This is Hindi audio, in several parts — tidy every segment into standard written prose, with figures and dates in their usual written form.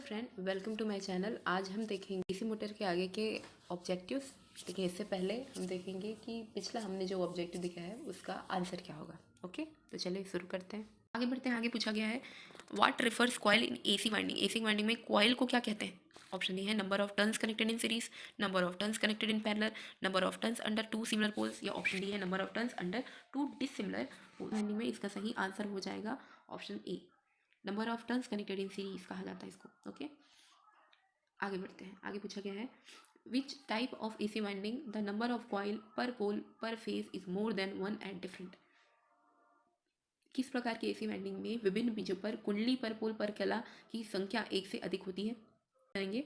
Friend, welcome to my channel. आज हम देखेंगे डीसी मोटर के आगे के ऑब्जेक्टिव्स। देखिए, इससे पहले हम देखेंगे कि पिछला हमने जो ऑब्जेक्टिव दिखा है उसका आंसर क्या होगा। ओके, तो चलिए शुरू करते हैं। आगे बढ़ते हैं। आगे पूछा गया है what refers coil in AC winding. AC winding में कॉइल को क्या कहते हैं? ऑप्शन ए है number of turns connected in series, number of turns connected in parallel, number of turns under two similar poles, या ऑप्शन डी है number of turns under two dissimilar poles. Winding में इसका सही आंसर हो जाएगा option A, number of turns connected in series कहा जाता है इसको। ओके, आगे बढ़ते हैं। आगे पूछा गया है which type of AC winding the number of coil पर पोल पर phase is more than one at different. किस प्रकार की एसी वाइंडिंग में विभिन्न बीजों पर कुंडली पर पोल पर कला की संख्या एक से अधिक होती है? करेंगे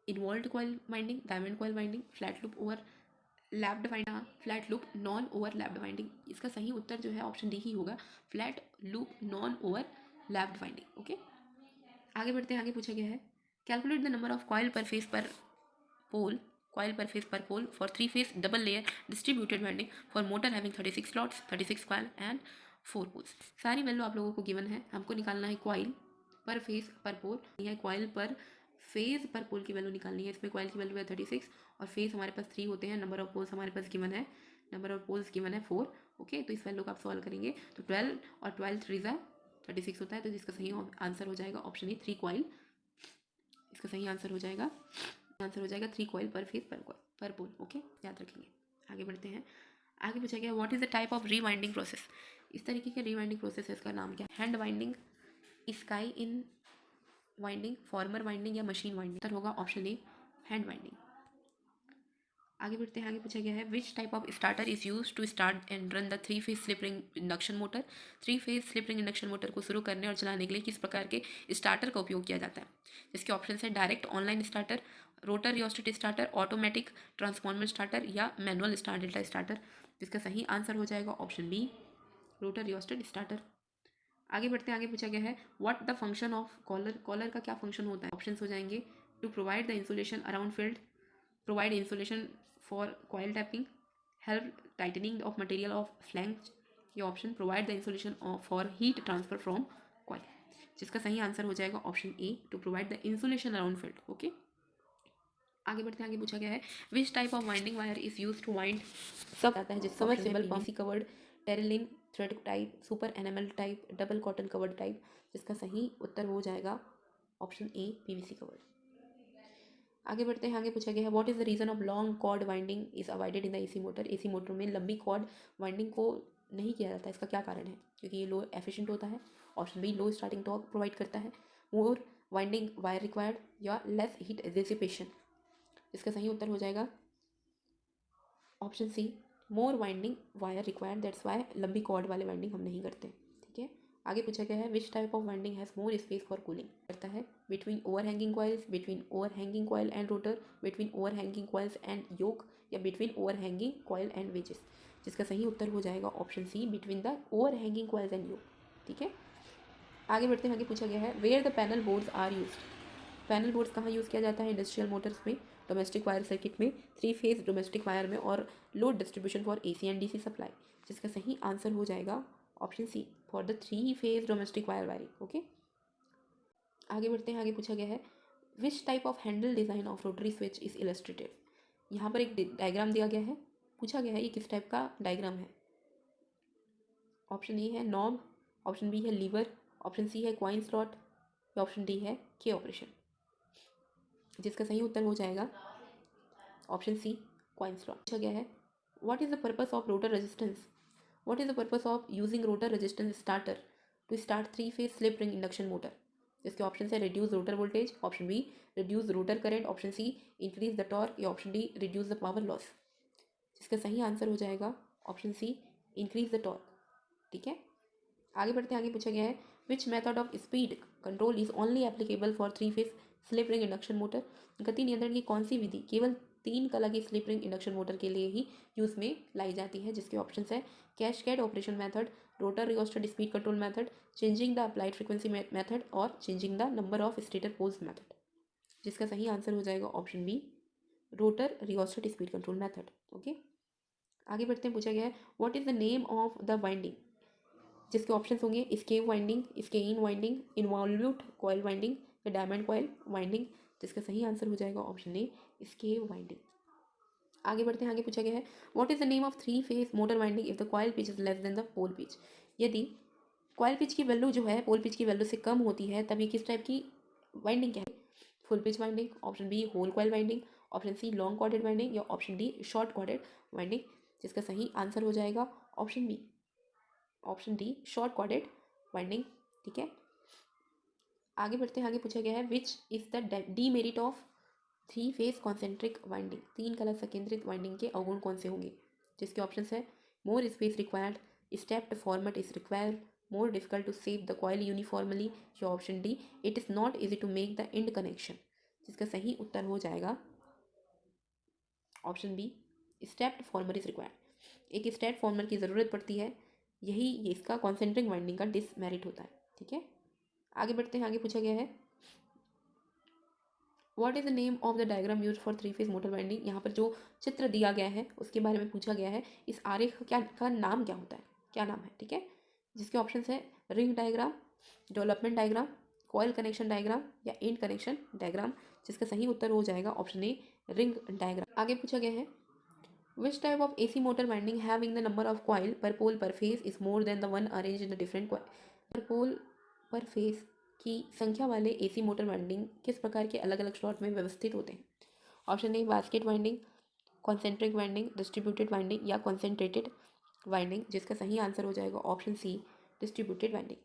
involve coil winding, diamond coil winding, flat loop over lapped winding, flat loop non over lapped winding. इसका सही उत्तर जो है ऑप्शन डी ही होगा, flat loop non over lapped winding. Okay, आगे बढ़ते हैं। आगे पूछा गया है calculate the number of coil पर फेस पर पोल, coil per phase per pole for 3-phase double layer distributed winding for motor having 36 slots, 36 coil and 4 poles। सारी वैल्यू आप लोगों को गिवन है, हमको निकालना है कॉइल पर फेज पर पोल, यह कॉइल पर फेज पर पोल की वैल्यू निकालनी है। इसमें कॉइल की वैल्यू है 36 और फेज हमारे पास 3 होते हैं। नंबर ऑफ पोल्स हमारे पास गिवन है, नंबर ऑफ पोल्स गिवन है 4। ओके, तो इस वैल्यू को आप सॉल्व करेंगे तो 12 और 12 3 36 होता है, तो जिसका सही आंसर हो जाएगा ऑप्शन ए 3 कॉइल। इसका सही आंसर हो जाएगा 3 कॉइल पर फेज पर पोल। ओके, याद रखेंगे। आगे बढ़ते हैं। आगे पूछा गया what is the type of रीवाइंडिंग process. इस तरीके के रीवाइंडिंग प्रोसेस है, इसका नाम क्या है? Hand winding, sky in winding, farmer winding या मशीन वाइंडिंग। उत्तर होगा ऑप्शन ए हैंड वाइंडिंग। आगे बढ़ते हैं। आगे पूछा गया है which type of starter is use to start and run the 3-phase slip ring induction motor. 3-phase slip ring induction motor को शुरू करने और चलाने के लिए किस प्रकार के स्टार्टर का उपयोग किया जाता है? जिसके ऑप्शन है direct online starter, rotor rheostat starter, automatic transformer starter या मैनुअल स्टार डेल्टा स्टार्टर। जिसका सही आंसर हो जाएगा option B, rotor rheostat starter. आगे बढ़ते हैं। आगे पूछा गया है what the function of collar. Collar का क्या फंक्शन होता है? ऑप्शन हो जाएंगे to provide the insulation around field, provide insulation for coil tapping, help tightening of material of flange, ये option provide the insulation for heat transfer from coil। जिसका सही आंसर हो जाएगा option A, to provide the insulation around field. Okay, आगे बढ़ते हैं। आगे पूछा गया है which type of winding wire is use to wind सब आता है, जिस submersible PVC covered, terylene thread type, super enamel type, double cotton covered type. जिसका सही उत्तर हो जाएगा ऑप्शन ए पीवीसी कवर्ड। आगे बढ़ते हैं। आगे पूछा गया है what is the reason of long chord winding is avoided in the AC motor. AC motor में लंबी कॉर्ड वाइंडिंग को नहीं किया जाता, इसका क्या कारण है? क्योंकि ये लो एफिशिएंट होता है। Option B low starting torque provide करता है, मोर वाइंडिंग वायर रिक्वायर्ड, या लेस हीट डिसिपेशन। इसका सही उत्तर हो जाएगा option C, more winding wire required, that's why लंबी कॉर्ड वाले वाइंडिंग हम नहीं करते। ठीक है, आगे पूछा गया है which type of winding has more space for cooling. करता है between over hanging coils, between over hanging coil and rotor, between over hanging coils and yoke, या between over hanging coil and wedges. जिसका सही उत्तर हो जाएगा option C, between the over hanging coils and yoke. ठीक है, आगे बढ़ते हैं। आगे पूछा गया है where the panel boards are use. Panel boards कहाँ यूज़ किया जाता है? इंडस्ट्रियल मोटर्स में, डोमेस्टिक वायर सर्किट में, 3-phase डोमेस्टिक वायर में, और load distribution for AC and DC supply. जिसका सही आंसर हो जाएगा option C, for the 3-phase domestic wire wiring. Okay, आगे बढ़ते हैं। आगे पूछा गया है which type of handle design of rotary switch is illustrated. यहाँ पर एक डायग्राम दिया गया है, पूछा गया है ये किस टाइप का डायग्राम है। ऑप्शन ए है नॉब, ऑप्शन बी है लीवर, ऑप्शन सी है क्वाइन स्लॉट, या ऑप्शन डी है के ऑपरेशन। जिसका सही उत्तर हो जाएगा ऑप्शन सी, क्वाइन स्लॉट। पूछा गया है what is the purpose of rotor resistance. What is the purpose of using rotor resistance starter to start 3-phase slip ring induction motor. जिसके ऑप्शन है reduce rotor voltage, option B reduce rotor current, option C increase the torque, या option D reduce the power loss. जिसका सही आंसर हो जाएगा option C, increase the torque. ठीक है, आगे बढ़ते हैं। आगे पूछा गया है which method of speed control is only applicable for 3-phase slip ring induction motor. गति नियंत्रण की कौन सी विधि केवल 3 कला की स्लिप रिंग इंडक्शन मोटर के लिए ही यूज़ में लाई जाती है? जिसके ऑप्शन है cascade operation method, rotor rheostat speed control method, changing the applied frequency method, और changing the number of stator poles method. जिसका सही आंसर हो जाएगा option B, rotor rheostat speed control method. Okay, आगे बढ़ते हैं। पूछा गया है what is the name of the winding. जिसके ऑप्शन होंगे skew winding, skein winding, involved coil winding, the diamond coil winding, जिसका सही आंसर हो जाएगा ऑप्शन ए स्केव वाइंडिंग। आगे बढ़ते हैं, आगे पूछा गया है what is the name of three phase motor winding if the coil pitch is less than the pole pitch. यदि कॉइल पिच की वैल्यू जो है पोल पिच की वैल्यू से कम होती है तब ये किस टाइप की वाइंडिंग क्या है? Full pitch winding, option B whole coil winding, option C long corded winding या option D short corded winding, जिसका सही आंसर हो जाएगा option B, option D short corded winding. ठीक है, आगे बढ़ते हैं, आगे पूछा गया है which is the demerit of three phase concentric winding. 3 कला संकेंद्रित वाइंडिंग के अवगुण कौन से होंगे? जिसके ऑप्शन है more space required, stepped format is required, more difficult to save the coil uniformly या option D it is not easy to make the end connection, जिसका सही उत्तर हो जाएगा option B stepped former is required. एक स्टेप फॉर्मर की ज़रूरत पड़ती है, यही ये इसका कॉन्सेंट्रिक वाइंडिंग का डिसमेरिट होता है। ठीक है, आगे बढ़ते हैं, आगे पूछा गया है what is the name of the diagram use for three phase motor winding. यहाँ पर जो चित्र दिया गया है उसके बारे में पूछा गया है, इस आरेख का नाम क्या होता है, क्या नाम है? ठीक है, जिसके ऑप्शन है ring diagram, development diagram, coil connection diagram या एंड कनेक्शन डायग्राम, जिसका सही उत्तर हो जाएगा ऑप्शन ए रिंग डायग्राम। आगे पूछा गया है which type of AC motor winding having the number of coil पर पोल पर phase is more than the one arrange in the different coil. पर पोल पर फेज की संख्या वाले AC मोटर वाइंडिंग किस प्रकार के अलग अलग स्लॉट में व्यवस्थित होते हैं? ऑप्शन ए basket winding, concentric winding, distributed winding या कॉन्सेंट्रेटेड वाइंडिंग, जिसका सही आंसर हो जाएगा ऑप्शन सी डिस्ट्रीब्यूटेड वाइंडिंग।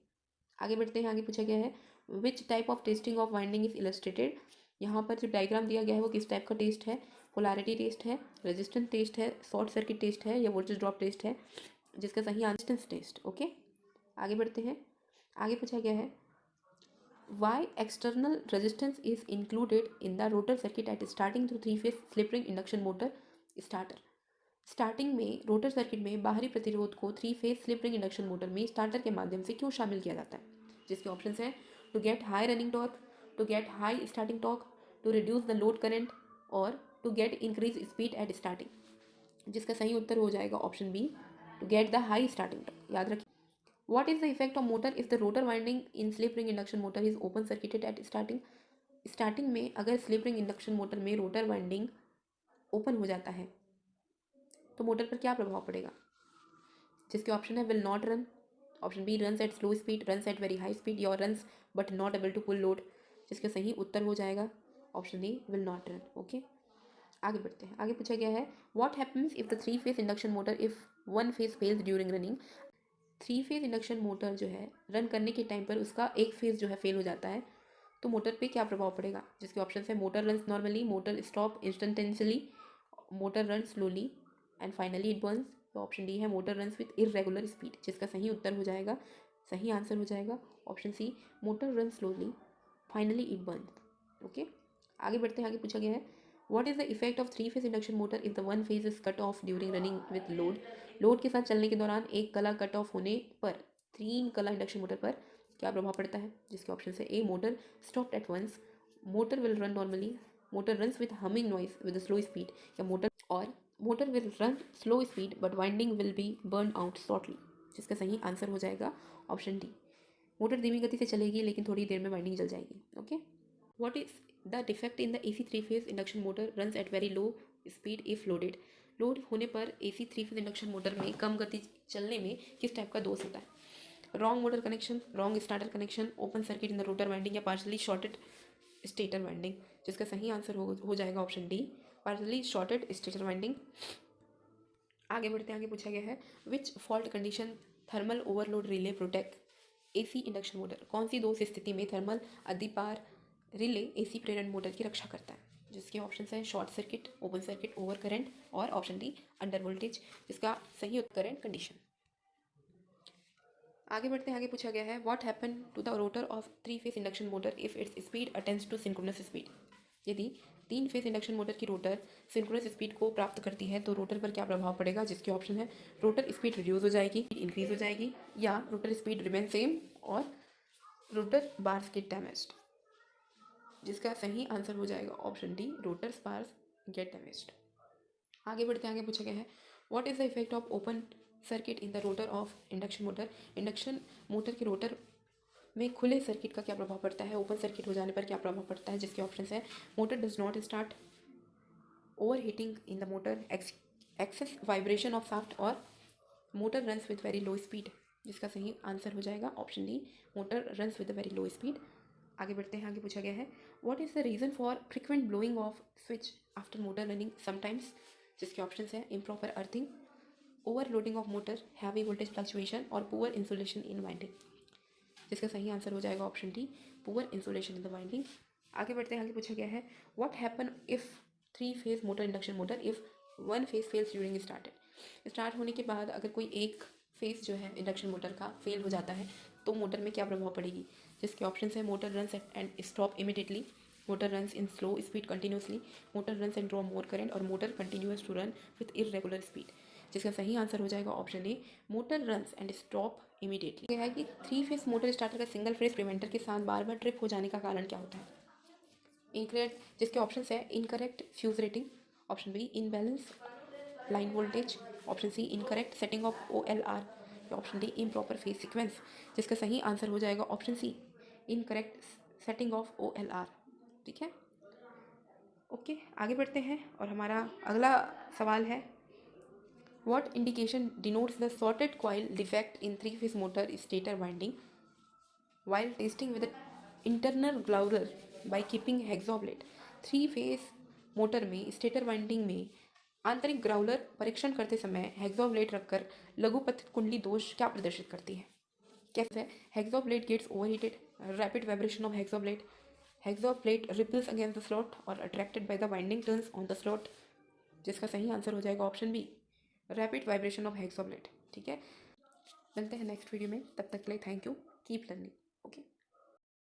आगे बढ़ते हैं, आगे पूछा गया है which type of testing of winding is illustrated. यहाँ पर जो डायग्राम दिया गया है वो किस टाइप का टेस्ट है? पोलैरिटी टेस्ट है, रेजिस्टेंस टेस्ट है, शॉर्ट सर्किट टेस्ट है या वोल्टेज ड्रॉप टेस्ट है, जिसका सही आंसर टेस्ट। ओके, आगे बढ़ते हैं, आगे पूछा गया है why external resistance is included in the rotor circuit at starting through three phase slip ring induction motor starter. Starting में रोटर सर्किट में बाहरी प्रतिरोध को three phase slip ring induction motor में स्टार्टर के माध्यम से क्यों शामिल किया जाता है? जिसके ऑप्शन हैं to get high running torque, to get high starting torque, to reduce the load current और to get increase speed at starting, जिसका सही उत्तर हो जाएगा option B to get the high starting torque. याद रखिए what is the effect of motor if the rotor winding in slip ring induction motor is open circuited at starting. Starting में अगर स्लिप रिंग इंडक्शन मोटर में रोटर वाइंडिंग ओपन हो जाता है तो मोटर पर क्या प्रभाव पड़ेगा? जिसके ऑप्शन है will not run, option B runs at slow speed, runs at very high speed या runs but not able to pull load, जिसका सही उत्तर हो जाएगा option A will not run. Okay, आगे बढ़ते हैं, आगे पूछा गया है what happens if the three phase induction motor if 1 phase fails during running. Three phase induction motor जो है रन करने के टाइम पर उसका एक फेज जो है फेल हो जाता है तो मोटर पे क्या प्रभाव पड़ेगा? जिसके ऑप्शन है motor runs normally, motor stop instantaneously, motor run slowly and finally it burns. तो ऑप्शन डी है motor runs with irregular speed, जिसका सही उत्तर हो जाएगा, सही आंसर हो जाएगा option C motor run slowly finally it burns. Okay, आगे बढ़ते हैं, आगे पूछा गया है what is the effect of three phase induction motor if the 1 phase is cut off during running with load. Load के साथ चलने के दौरान एक कला कट ऑफ होने पर 3 कला इंडक्शन मोटर पर क्या प्रभाव पड़ता है? जिसके ऑप्शन है A motor stop at once, motor will run normally, motor runs with humming noise with slow speed या motor will run slow speed but winding will be burn out shortly, जिसका सही आंसर हो जाएगा ऑप्शन डी मोटर धीमी गति से चलेगी लेकिन थोड़ी देर में वाइंडिंग जल जाएगी। Okay, what is the defect in the AC three phase induction motor runs at very low speed if loaded. Load होने पर AC 3-फेज इंडक्शन मोटर में कम गति चलने में किस टाइप का दोष होता है? Wrong motor connection, wrong starter connection, open circuit in the rotor winding या पार्शली शॉर्टेड स्टेटर वाइंडिंग, जिसका सही आंसर हो जाएगा option D partially shorted stator winding. आगे बढ़ते हैं, आगे पूछा गया है which fault condition thermal overload relay protect AC induction motor. कौन सी दोष स्थिति में थर्मल अधिपार रिले AC प्रेरण मोटर की रक्षा करता है? जिसके ऑप्शन हैं short circuit, open circuit, over current और ऑप्शन डी अंडर वोल्टेज, जिसका सही उत्तर करंट कंडीशन। आगे बढ़ते हैं, आगे पूछा गया है what happen to the rotor of three phase induction motor if its speed attends to synchronous speed. यदि 3-फेज इंडक्शन मोटर की रोटर सिंक्रोनस स्पीड को प्राप्त करती है तो रोटर पर क्या प्रभाव पड़ेगा? जिसके ऑप्शन है रोटर स्पीड रिड्यूस हो जाएगी, इंक्रीज हो जाएगी या रोटर स्पीड रिमेन सेम और रोटर बार्स गेट डैमेज्ड, जिसका सही आंसर हो जाएगा option D rotor bars get damaged. आगे बढ़ते हैं, आगे पूछा गया है what is the effect of open circuit in the rotor of induction motor. Induction motor के रोटर में खुले सर्किट का क्या प्रभाव पड़ता है, ओपन सर्किट हो जाने पर क्या प्रभाव पड़ता है, जिसके ऑप्शन है motor does not start, over heating in the motor, excess vibration of shaft, और motor runs with very low speed. जिसका सही आंसर हो जाएगा option D, motor runs with very low speed. आगे बढ़ते हैं, आगे पूछा गया है what is the reason for frequent blowing of switch after motor running sometimes, जिसके ऑप्शन है improper earthing, overloading of motor, heavy voltage fluctuation, और पुअर इंसुलेशन इन वाइंडिंग। जिसका सही आंसर हो जाएगा option D, poor insulation in the winding. आगे बढ़ते हैं, आगे पूछा गया है what happen if three phase motor induction motor if 1 phase fails during start होने के बाद अगर कोई एक फेज जो है इंडक्शन मोटर का फेल हो जाता है तो मोटर में क्या प्रभाव पड़ेगी, जिसके ऑप्शन है motor runs and stop immediately, motor runs in slow speed continuously, motor runs and draw more current, और motor continues to run with irregular speed. जिसका सही आंसर हो जाएगा option A, motor runs and stop immediately. यह है कि 3-फेज मोटर स्टार्टर का सिंगल फेज प्रिवेंटर के साथ बार बार ट्रिप हो जाने का कारण क्या होता है, इनकरेक्ट, जिसके ऑप्शन है incorrect fuse rating, option B imbalance line voltage, option C incorrect setting of OLR, option D improper phase sequence. जिसका सही आंसर हो जाएगा option C, incorrect setting of OLR। ठीक है, ओके, आगे बढ़ते हैं और हमारा अगला सवाल है what indication denotes the shorted coil defect in three phase motor stator winding while testing with an internal growler by keeping hexoblet। Three phase motor में स्टेटर वाइंडिंग में आंतरिक ग्राउलर परीक्षण करते समय हेक्सोब्लेड रखकर लघुपथित कुंडली दोष क्या प्रदर्शित करती है, कैसे है hacksaw blade gets overheated, rapid vibration of hacksaw blade, hacksaw blade ripples against the slot, और attracted by the winding turns on the slot. जिसका सही आंसर हो जाएगा option B, rapid vibration of hacksaw blade. ठीक है, मिलते हैं नेक्स्ट वीडियो में, तब तक के लिए थैंक यू, कीप लर्निंग।